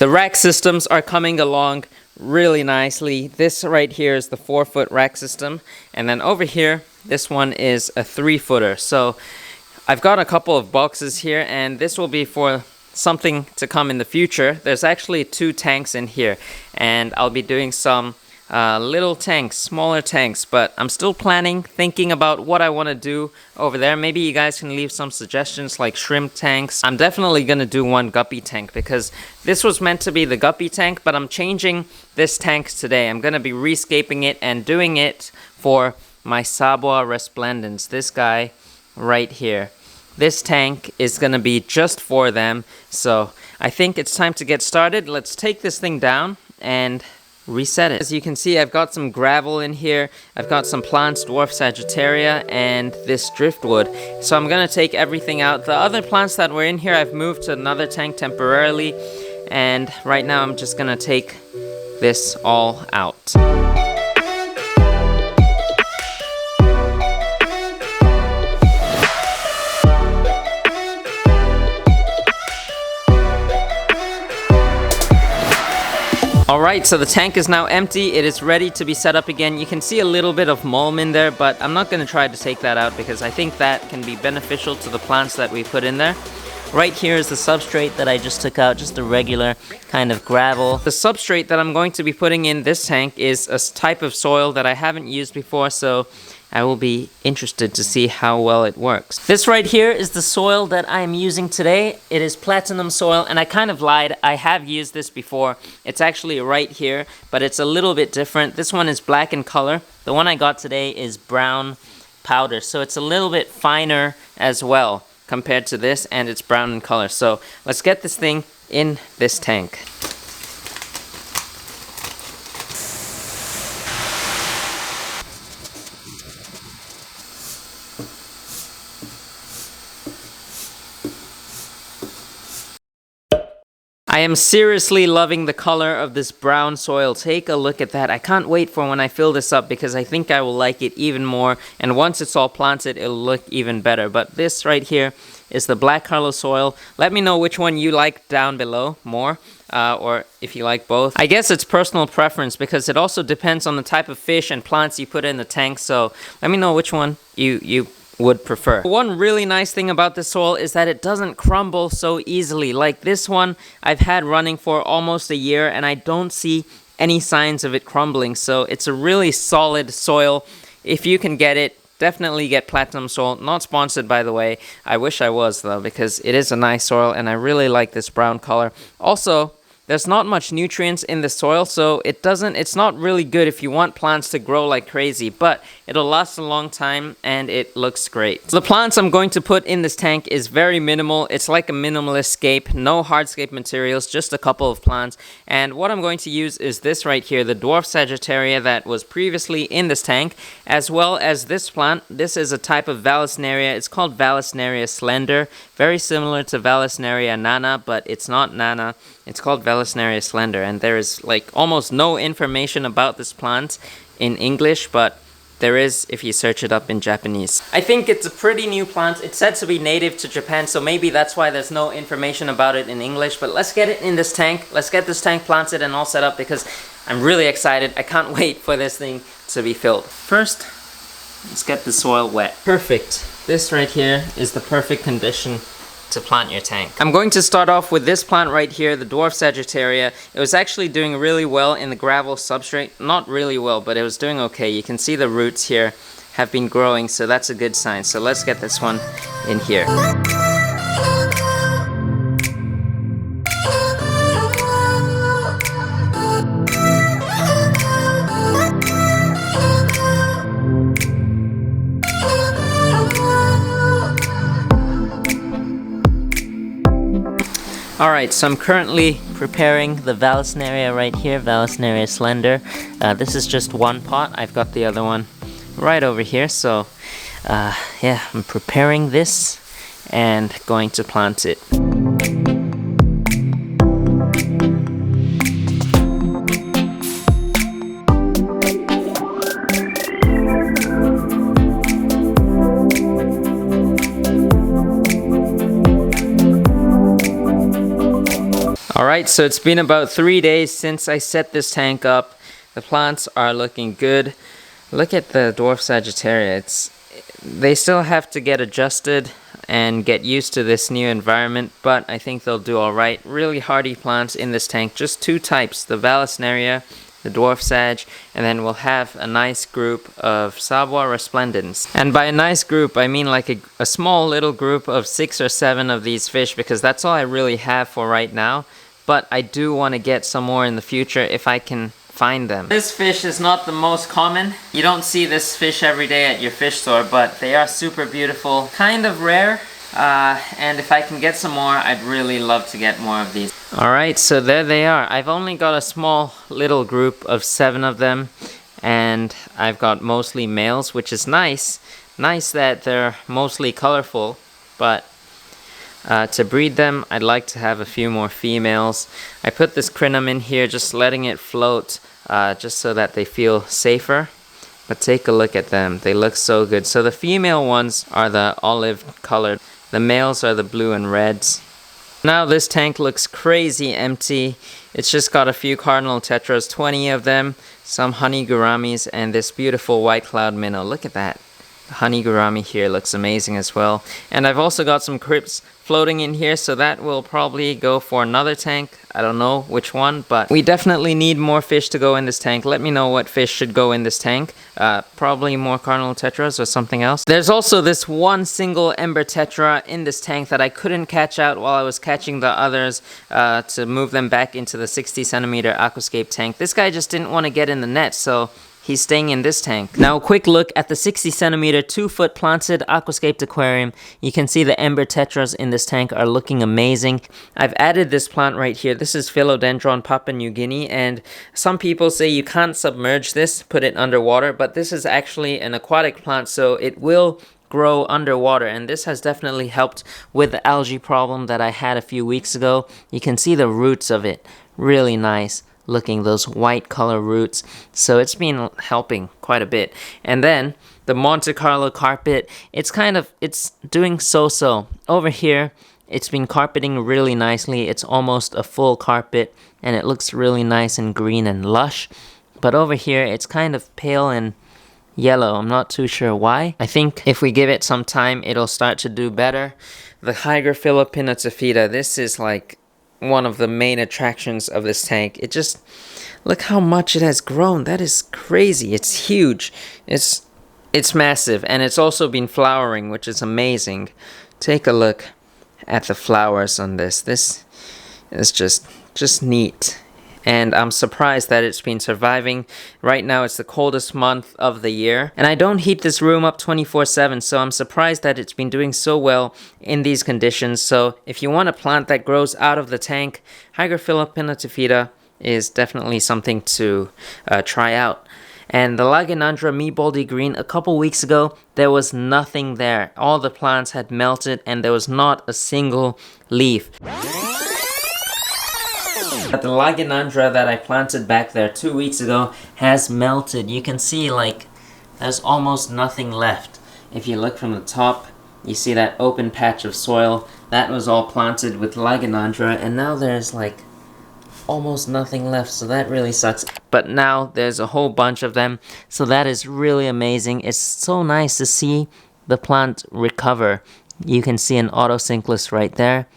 The rack systems are coming along really nicely. This right here is the 4-foot rack system, and then over here this one is a 3-footer. So I've got a couple of boxes here, and this will be for something to come in the future. There's actually 2 tanks in here, and I'll be doing some little tanks, smaller tanks, but I'm still thinking about what I want to do over there. Maybe you guys can leave some suggestions like shrimp tanks. I'm definitely going to do one guppy tank because this was meant to be the guppy tank, but I'm changing this tank today. I'm going to be rescaping it and doing it for my sawbwa resplendens, this guy right here. This tank is going to be just for them, so I think it's time to get started. Let's take this thing down and reset it. As you can see, I've got some gravel in here. I've got some plants, 𝗲𝘾𝗀𝘀𝗀𝘀, and this driftwood. So I'm gonna take everything out. The other plants that were in here, I've moved to another tank temporarily, and right now I'm just gonna take this all out. Alright, so the tank is now empty. It is ready to be set up again. You can see a little bit of mulm in there, but I'm not going to try to take that out because I think that can be beneficial to the plants that we put in there. Right here is the substrate that I just took out, just a regular kind of gravel. The substrate that I'm going to be putting in this tank is a type of soil that I haven't used before, so I will be interested to see how well it works. This right here is the soil that I am using today. It is platinum soil, and I kind of lied. I have used this before. It's actually right here, but it's a little bit different. This one is black in color. The one I got today is brown powder, so it's a little bit finer as well compared to this, and it's brown in color. So let's get this thing in this tank. I am seriously loving the color of this brown soil. Take a look at that. I can't wait for when I fill this up because I think I will like it even more. And once it's all planted, it'll look even better. But this right here is the black color soil. Let me know which one you like down below more, or if you like both. I guess it's personal preference because it also depends on the type of fish and plants you put in the tank. So let me know which one you would prefer. One really nice thing about this soil is that it doesn't crumble so easily. Like this one I've had running for almost a year and I don't see any signs of it crumbling. So it's a really solid soil. If you can get it, definitely get platinum soil. Not sponsored, by the way. I wish I was though, because it is a nice soil and I really like this brown color. Also, there's not much nutrients in the soil, so it's not really good if you want plants to grow like crazy, but it'll last a long time and it looks great. The plants I'm going to put in this tank is very minimal. It's like a minimalist scape, no hardscape materials, just a couple of plants. And what I'm going to use is this right here, the 𝗲𝘾𝗀𝘀𝗀𝘀 that was previously in this tank, as well as this plant. This is a type of 𝗲𝘾𝗀𝗀𝗀. It's called 𝗲𝘾𝗀𝗀𝗀 slender, very similar to 𝗲𝘾𝗀𝗀𝗀𝗀 nana, but it's not nana. It's called 𝗲𝘾𝗀𝗀𝗀𝗀 slender, and there is like almost no information about this plant in English, but there is if you search it up in Japanese. I think it's a pretty new plant. It's said to be native to Japan, so maybe that's why there's no information about it in English, but let's get it in this tank. Let's get this tank planted and all set up because I'm really excited. I can't wait for this thing to be filled. First, let's get the soil wet. Perfect. This right here is the perfect condition to plant your tank. I'm going to start off with this plant right here, the 𝗲𝘾𝗀𝗀𝗀𝗀. It was actually doing really well in the gravel substrate. Not really well, but it was doing okay. You can see the roots here have been growing, so that's a good sign. So let's get this one in here. Alright, so I'm currently preparing the 𝗲𝘾𝗀𝗀𝗀𝗀 right here, 𝗲𝘾𝗀𝗀𝗀𝗀 slender. This is just one pot. I've got the other one right over here. So, yeah, I'm preparing this and going to plant it. Alright, Alright, so it's been about 3 days since I set this tank up. The plants are looking good. Look at the dwarf Sagittaria. They still have to get adjusted and get used to this new environment, but I think they'll do alright. Really hardy plants in this tank, just 2 types, the Vallisneria, the dwarf Sag, and then we'll have a nice group of sawbwa resplendens. And by a nice group, I mean like a small little group of 6 or 7 of these fish, because that's all I really have for right now. But I do want to get some more in the future if I can find them. This fish is not the most common. You don't see this fish every day at your fish store, but they are super beautiful, kind of rare. And if I can get some more, I'd really love to get more of these. Alright, so there they are. I've only got a small little group of 7 of them, and I've got mostly males, which is nice. Nice that they're mostly colorful, but to breed them, I'd like to have a few more females. I put this crinum in here, just letting it float, just so that they feel safer. But take a look at them. They look so good. So the female ones are the olive colored. The males are the blue and reds. Now this tank looks crazy empty. It's just got a few cardinal tetras, 20 of them, some honey gouramis, and this beautiful white cloud minnow. Look at that. The honey gourami here looks amazing as well. And I've also got some crypts floating in here, so that will probably go for another tank. I don't know which one, but we definitely need more fish to go in this tank. Let me know what fish should go in this tank. Probably more cardinal tetras or something else. There's also this one single ember tetra in this tank that I couldn't catch out while I was catching the others to move them back into the 60 centimeter aquascape tank. This guy just didn't want to get in the net, so he's staying in this tank. Now a quick look at the 60 centimeter 2-foot planted aquascaped aquarium. You can see the ember tetras in this tank are looking amazing. I've added this plant right here. This is Philodendron Papua New Guinea, and some people say you can't submerge this, put it underwater, but this is actually an aquatic plant, so it will grow underwater, and this has definitely helped with the algae problem that I had a few weeks ago. You can see the roots of it. Really nice looking, those white color roots. So it's been helping quite a bit. And then the Monte Carlo carpet, it's doing so-so. Over here, it's been carpeting really nicely. It's almost a full carpet, and it looks really nice and green and lush. But over here, it's kind of pale and yellow. I'm not too sure why. I think if we give it some time, it'll start to do better. The 𝗲𝗾𝗂𝗀𝗀𝗀𝘀, this is like one of the main attractions of this tank. It just, look how much it has grown. That is crazy. It's huge. It's massive, and it's also been flowering, which is amazing. Take a look at the flowers on this. This is just neat. And I'm surprised that it's been surviving. Right now it's the coldest month of the year, and I don't heat this room up 24/7, so I'm surprised that it's been doing so well in these conditions. So if you want a plant that grows out of the tank, 𝗲𝗾𝗂𝗀𝗀𝗀𝘀 is definitely something to try out. And the Lagenandra Mebaldi Green, a couple weeks ago, there was nothing there. All the plants had melted, and there was not a single leaf. But the Lagenandra that I planted back there 2 weeks ago has melted. You can see, like, there's almost nothing left. If you look from the top, you see that open patch of soil. That was all planted with Lagenandra, and now there's like almost nothing left, so that really sucks. But now there's a whole bunch of them, so that is really amazing. It's so nice to see the plant recover. You can see an autosynclus right there,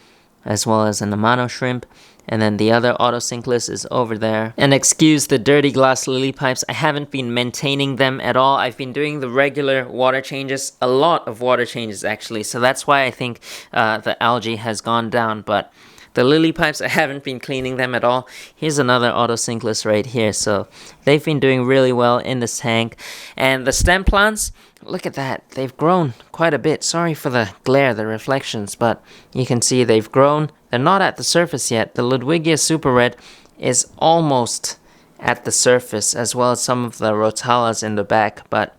as well as an amano shrimp. And then the other autosynclus is over there. And excuse the dirty glass lily pipes, I haven't been maintaining them at all. I've been doing the regular water changes, a lot of water changes actually. So that's why I think the algae has gone down. But the lily pipes, I haven't been cleaning them at all. Here's another autosynclus right here. So they've been doing really well in this tank. And the stem plants, look at that. They've grown quite a bit. Sorry for the glare, the reflections, but you can see they've grown. They're not at the surface yet. The Ludwigia super red is almost at the surface, as well as some of the rotalas in the back. But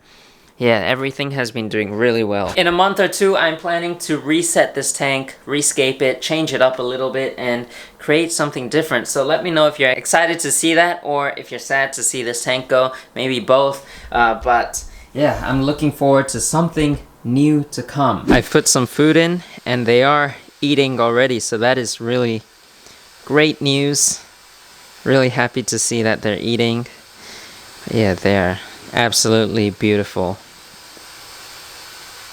yeah, everything has been doing really well. In a month or two, I'm planning to reset this tank, rescape it, change it up a little bit, and create something different. So let me know if you're excited to see that, or if you're sad to see this tank go. Maybe both. But yeah, I'm looking forward to something new to come. I've put some food in, and they are eating already, so that is really great news. Really happy to see that they're eating. Yeah, they're absolutely beautiful.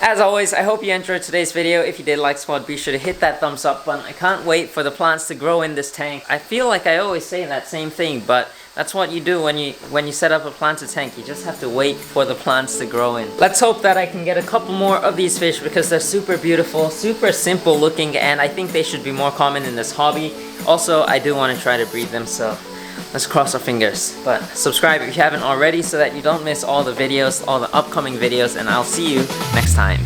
As always, I hope you enjoyed today's video. If you did like Spot, be sure to hit that thumbs up button. I can't wait for the plants to grow in this tank. I feel like I always say that same thing, but that's what you do when you set up a planted tank. You just have to wait for the plants to grow in. Let's hope that I can get a couple more of these fish because they're super beautiful, super simple looking, and I think they should be more common in this hobby. Also, I do want to try to breed them, so let's cross our fingers. But subscribe if you haven't already so that you don't miss all the videos, all the upcoming videos, and I'll see you next time.